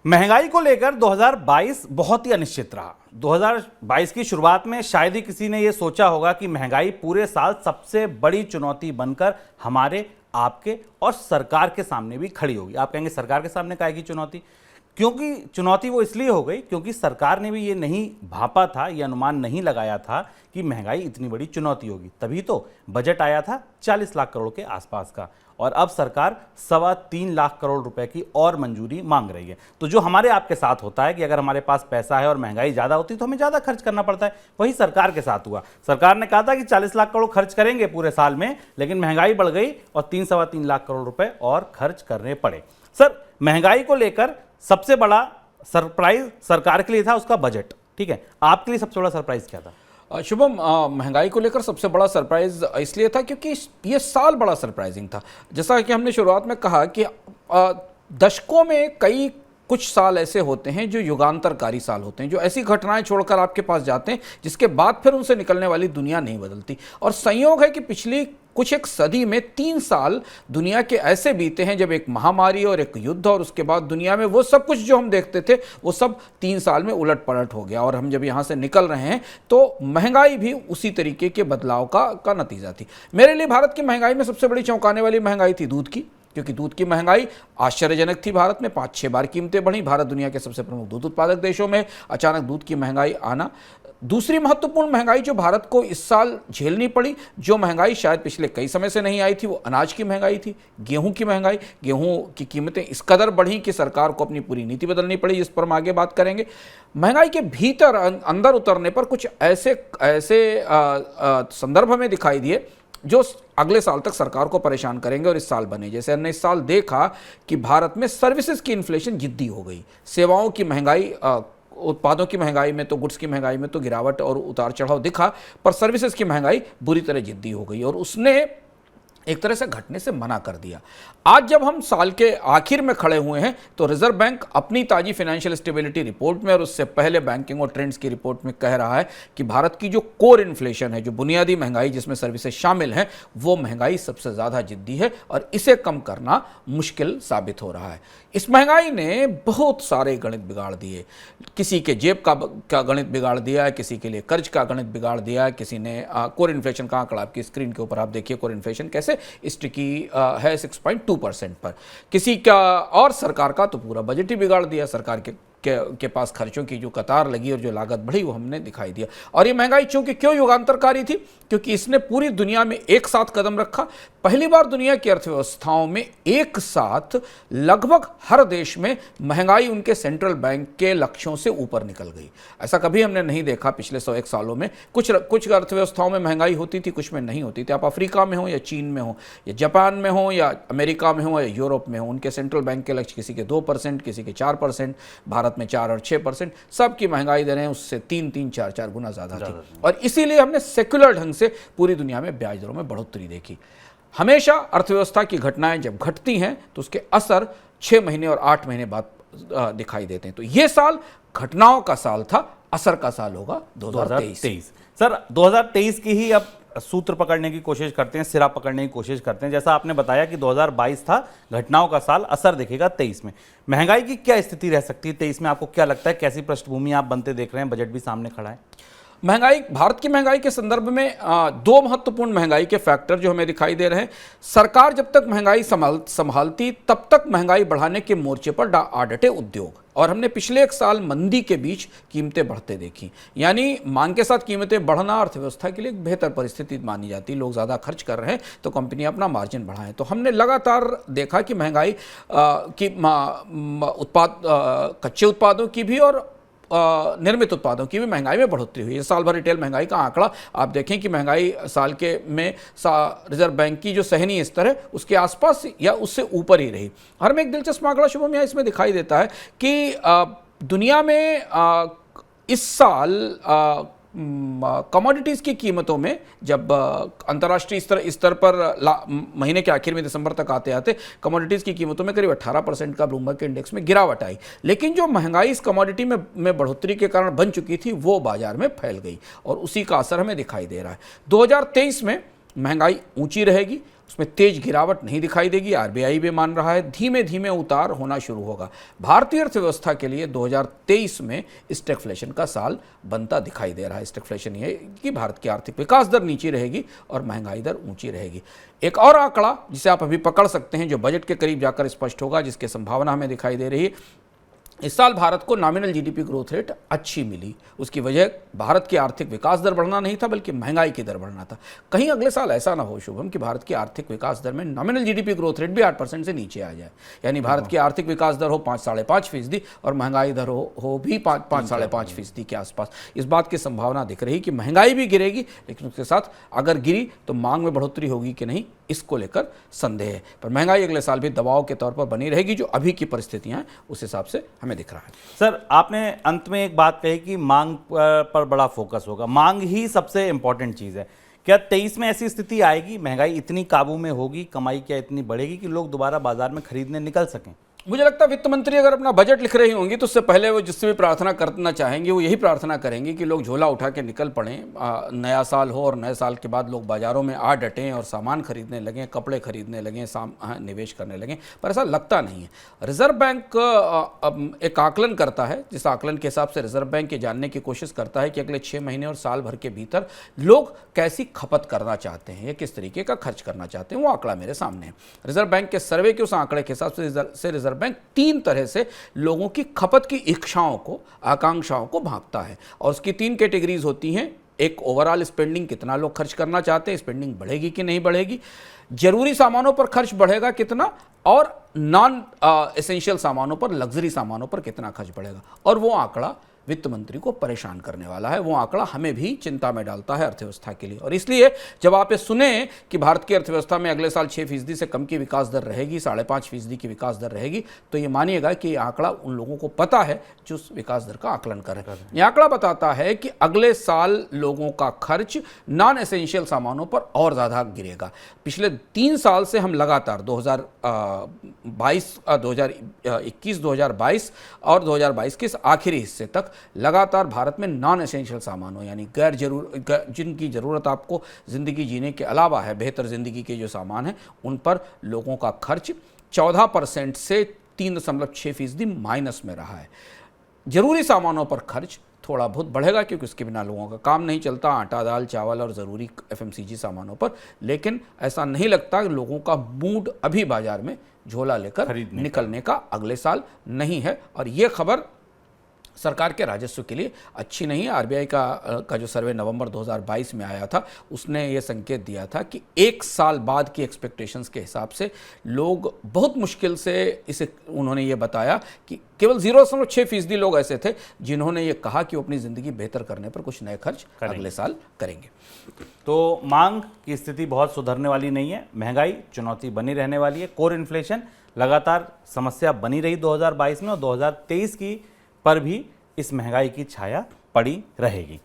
महंगाई को लेकर 2022 बहुत ही अनिश्चित रहा। 2022 की शुरुआत में शायद ही किसी ने यह सोचा होगा कि महंगाई पूरे साल सबसे बड़ी चुनौती बनकर हमारे, आपके और सरकार के सामने भी खड़ी होगी। आप कहेंगे सरकार के सामने काहे की चुनौती? क्योंकि चुनौती वो इसलिए हो गई क्योंकि सरकार ने भी ये नहीं भापा था, ये अनुमान नहीं लगाया था कि महंगाई इतनी बड़ी चुनौती होगी। तभी तो बजट आया था 40 लाख करोड़ के आसपास का, और अब सरकार 3.25 लाख करोड़ रुपए की और मंजूरी मांग रही है। तो जो हमारे आपके साथ होता है कि अगर हमारे पास पैसा है और महंगाई ज़्यादा होती तो हमें ज़्यादा खर्च करना पड़ता है, वही सरकार के साथ हुआ। सरकार ने कहा था कि 40 लाख करोड़ खर्च करेंगे पूरे साल में, लेकिन महंगाई बढ़ गई और 3-3.25 लाख करोड़ रुपए और खर्च करने पड़े। सर, महंगाई को लेकर सबसे बड़ा सरप्राइज सरकार के लिए था उसका बजट, ठीक है। आपके लिए सबसे बड़ा सरप्राइज क्या था? शुभम, महंगाई को लेकर सबसे बड़ा सरप्राइज इसलिए था क्योंकि ये साल बड़ा सरप्राइजिंग था। जैसा कि हमने शुरुआत में कहा कि दशकों में कुछ साल ऐसे होते हैं जो युगांतरकारी साल होते हैं, जो ऐसी घटनाएं छोड़कर आपके पास जाते हैं जिसके बाद फिर उनसे निकलने वाली दुनिया नहीं बदलती। और संयोग है कि पिछली एक सदी में 3 साल दुनिया के ऐसे बीते हैं जब एक महामारी और एक युद्ध, और उसके बाद दुनिया में वो सब कुछ जो हम देखते थे वो सब 3 साल में उलट पलट हो गया। और हम जब यहाँ से निकल रहे हैं तो महंगाई भी उसी तरीके के बदलाव का नतीजा थी। मेरे लिए भारत की महंगाई में सबसे बड़ी चौंकाने वाली महंगाई थी दूध की, क्योंकि दूध की महंगाई आश्चर्यजनक थी। भारत में 5-6 बार कीमतें बढ़ी। भारत दुनिया के सबसे प्रमुख दूध उत्पादक देशों में अचानक दूध की महंगाई आना। दूसरी महत्वपूर्ण महंगाई जो भारत को इस साल झेलनी पड़ी, जो महंगाई शायद पिछले कई समय से नहीं आई थी, वो अनाज की महंगाई थी, गेहूं की महंगाई। गेहूं की कीमतें इस कदर बढ़ी कि सरकार को अपनी पूरी नीति बदलनी पड़ी, जिस पर हम आगे बात करेंगे। महंगाई के भीतर अंदर उतरने पर कुछ ऐसे संदर्भ हमें दिखाई दिए जो अगले साल तक सरकार को परेशान करेंगे और इस साल बने। जैसे हमने इस साल देखा कि भारत में सर्विसेज की इन्फ्लेशन जिद्दी हो गई। सेवाओं की महंगाई, उत्पादों की महंगाई में तो, गुड्स की महंगाई में तो गिरावट और उतार चढ़ाव दिखा, पर सर्विसेज की महंगाई बुरी तरह जिद्दी हो गई और उसने एक तरह से घटने से मना कर दिया। आज जब हम साल के आखिर में खड़े हुए हैं तो रिजर्व बैंक अपनी ताजी फाइनेंशियल स्टेबिलिटी रिपोर्ट में और उससे पहले बैंकिंग और ट्रेंड्स की रिपोर्ट में कह रहा है कि भारत की जो कोर इन्फ्लेशन है, जो बुनियादी महंगाई जिसमें सर्विसेज शामिल हैं, वो महंगाई सबसे ज़्यादा जिद्दी है और इसे कम करना मुश्किल साबित हो रहा है। इस महंगाई ने बहुत सारे गणित बिगाड़ दिए। किसी के जेब का गणित बिगाड़ दिया है, किसी के लिए कर्ज का गणित बिगाड़ दिया है, किसी ने कोर इन्फ्लेशन का आंकड़ा आपकी स्क्रीन के ऊपर आप देखिए, कोर इन्फ्लेशन कैसे स्टिकी है 6.2% पर। किसी का और सरकार का तो पूरा बजट ही बिगाड़ दिया। सरकार के पास खर्चों की जो कतार लगी और जो लागत बढ़ी वो हमने दिखाई दिया। और ये महंगाई चूंकि क्यों युगांतरकारी थी, क्योंकि इसने पूरी दुनिया में एक साथ कदम रखा। पहली बार दुनिया की अर्थव्यवस्थाओं में एक साथ लगभग हर देश में महंगाई उनके सेंट्रल बैंक के लक्ष्यों से ऊपर निकल गई। ऐसा कभी हमने नहीं देखा पिछले 101 सालों में। कुछ अर्थव्यवस्थाओं में महंगाई होती थी, कुछ में नहीं होती थी। आप अफ्रीका में हो या चीन में हो या जापान में हो या अमेरिका में हो या यूरोप में हो, उनके सेंट्रल बैंक के लक्ष्य किसी के 2%, किसी के 4%, भारत में 4 और 6%। सबकी महंगाई दरें उससे 3-3, 4-4 गुना ज्यादा थी। और इसीलिए हमने सेक्युलर ढंग से पूरी दुनिया में ब्याज दरों में बढ़ोतरी देखी। हमेशा अर्थव्यवस्था की घटनाएं जब घटती हैं तो उसके असर 6 महीने और 8 महीने बाद दिखाई देते हैं। तो यह साल घटनाओं का साल था, असर का साल होगा 2023। सर, 2023 की ही अब सूत्र पकड़ने की कोशिश करते हैं, सिरा पकड़ने की कोशिश करते हैं। जैसा आपने बताया कि 2022 था घटनाओं का साल, असर दिखेगा 23 में। महंगाई की क्या स्थिति रह सकती है 23 में? आपको क्या लगता है, कैसी पृष्ठभूमि आप बनते देख रहे हैं? बजट भी सामने खड़ा है। महंगाई, भारत की महंगाई के संदर्भ में 2 महत्वपूर्ण महंगाई के फैक्टर जो हमें दिखाई दे रहे हैं। सरकार जब तक महंगाई संभालती तब तक महंगाई बढ़ाने के मोर्चे पर डटे उद्योग, और हमने पिछले 1 साल मंदी के बीच कीमतें बढ़ते देखी। यानी मांग के साथ कीमतें बढ़ना अर्थव्यवस्था के लिए एक बेहतर परिस्थिति मानी जाती है। लोग ज़्यादा खर्च कर रहे हैं तो कंपनियां अपना मार्जिन बढ़ाएं। तो हमने लगातार देखा कि महंगाई की कच्चे उत्पादों की भी और निर्मित उत्पादों की भी महंगाई में बढ़ोतरी हुई है। साल भर रिटेल महंगाई का आंकड़ा आप देखें कि महंगाई साल के में रिजर्व बैंक की जो सहनीय स्तर है उसके आसपास या उससे ऊपर ही रही। हर में एक दिलचस्प आंकड़ा शुभम यहाँ इसमें दिखाई देता है कि दुनिया में इस साल कमोडिटीज़ की कीमतों में जब अंतर्राष्ट्रीय स्तर पर महीने के आखिर में दिसंबर तक आते आते कमोडिटीज़ की कीमतों में करीब 18% का ब्लूमबर्ग के इंडेक्स में गिरावट आई। लेकिन जो महंगाई इस कमोडिटी में बढ़ोतरी के कारण बन चुकी थी वो बाजार में फैल गई और उसी का असर हमें दिखाई दे रहा है। 2023 में महंगाई ऊंची रहेगी, उसमें तेज गिरावट नहीं दिखाई देगी। आरबीआई भी मान रहा है धीमे धीमे उतार होना शुरू होगा। भारतीय अर्थव्यवस्था के लिए 2023 में स्टैगफ्लेशन का साल बनता दिखाई दे रहा है। स्टैगफ्लेशन ये कि भारत की आर्थिक विकास दर नीची रहेगी और महंगाई दर ऊंची रहेगी। एक और आंकड़ा जिसे आप अभी पकड़ सकते हैं, जो बजट के करीब जाकर स्पष्ट होगा, जिसकी संभावना हमें दिखाई दे रही है, इस साल भारत को नॉमिनल जीडीपी ग्रोथ रेट अच्छी मिली। उसकी वजह भारत की आर्थिक विकास दर बढ़ना नहीं था, बल्कि महंगाई की दर बढ़ना था। कहीं अगले साल ऐसा ना हो शुभम कि भारत की आर्थिक विकास दर में नॉमिनल जीडीपी ग्रोथ रेट भी 8% से नीचे आ जाए, यानी भारत की आर्थिक विकास दर हो 5-5.5% और महंगाई दर हो भी 5-5.5% के आसपास। इस बात की संभावना दिख रही कि महंगाई भी गिरेगी, लेकिन उसके साथ अगर गिरी तो मांग में बढ़ोतरी होगी कि नहीं, इसको लेकर संदेह है। पर महंगाई अगले साल भी दबाव के तौर पर बनी रहेगी, जो अभी की परिस्थितियां हैं उस हिसाब से हमें दिख रहा है। सर, आपने अंत में एक बात कही कि मांग पर बड़ा फोकस होगा, मांग ही सबसे इंपॉर्टेंट चीज़ है। क्या 23 में ऐसी स्थिति आएगी, महंगाई इतनी काबू में होगी, कमाई क्या इतनी बढ़ेगी कि लोग दोबारा बाजार में खरीदने निकल सकें? मुझे लगता है वित्त मंत्री अगर अपना बजट लिख रही होंगी तो उससे पहले वो जिससे भी प्रार्थना करना चाहेंगे, वो यही प्रार्थना करेंगे कि लोग झोला उठा के निकल पड़ें। नया साल हो और नए साल के बाद लोग बाजारों में आ डटें और सामान खरीदने लगें, कपड़े खरीदने लगें, निवेश करने लगें। पर ऐसा लगता नहीं है। रिजर्व बैंक एक आकलन करता है, जिस आकलन के हिसाब से रिजर्व बैंक ये जानने की कोशिश करता है कि अगले 6 महीने और साल भर के भीतर लोग कैसी खपत करना चाहते हैं या किस तरीके का खर्च करना चाहते हैं। वो आंकड़ा मेरे सामने है। रिजर्व बैंक के सर्वे के उस आंकड़े के हिसाब से रिजर्व बैंक 3 तरह से लोगों की खपत की इच्छाओं को, आकांक्षाओं को भांपता है, और उसकी 3 कैटेगरीज होती हैं। एक, ओवरऑल स्पेंडिंग, कितना लोग खर्च करना चाहते हैं, स्पेंडिंग बढ़ेगी कि नहीं बढ़ेगी। जरूरी सामानों पर खर्च बढ़ेगा कितना, और नॉन एसेंशियल सामानों पर, लग्जरी सामानों पर कितना खर्च बढ़ेगा। और वो आंकड़ा वित्त मंत्री को परेशान करने वाला है। वो आंकड़ा हमें भी चिंता में डालता है अर्थव्यवस्था के लिए। और इसलिए जब आप ये सुने कि भारत की अर्थव्यवस्था में अगले साल 6% से कम की विकास दर रहेगी, 5.5% की विकास दर रहेगी, तो ये मानिएगा कि ये आंकड़ा उन लोगों को पता है जो उस विकास दर का आकलन कर रहे हैं। ये आंकड़ा बताता है कि अगले साल लोगों का खर्च नॉन एसेंशियल सामानों पर और ज़्यादा गिरेगा। पिछले 3 साल से हम लगातार 2021, 2022 और 2022 के इस आखिरी हिस्से तक लगातार भारत में नॉन एसेंशियल सामानों, यानी जिनकी ज़रूरत आपको ज़िंदगी जीने के अलावा है, बेहतर ज़िंदगी के जो सामान हैं, उन पर लोगों का खर्च 14% से 3.6% माइनस में रहा है। जरूरी सामानों पर खर्च थोड़ा बहुत बढ़ेगा, क्योंकि उसके बिना लोगों का काम नहीं चलता, आटा, दाल, चावल और ज़रूरी FMCG सामानों पर। लेकिन ऐसा नहीं लगता कि लोगों का मूड अभी बाजार में झोला लेकर निकलने का अगले साल नहीं है। और ये खबर सरकार के राजस्व के लिए अच्छी नहीं है। आरबीआई का जो सर्वे नवंबर 2022 में आया था, उसने ये संकेत दिया था कि 1 साल बाद की एक्सपेक्टेशंस के हिसाब से लोग बहुत मुश्किल से इसे, उन्होंने ये बताया कि केवल 0.6% लोग ऐसे थे जिन्होंने ये कहा कि वो अपनी ज़िंदगी बेहतर करने पर कुछ नए खर्च अगले साल करेंगे। तो मांग की स्थिति बहुत सुधरने वाली नहीं है, महंगाई चुनौती बनी रहने वाली है। कोर इन्फ्लेशन लगातार समस्या बनी रही 2022 में, और 2023 की पर भी इस महंगाई की छाया पड़ी रहेगी।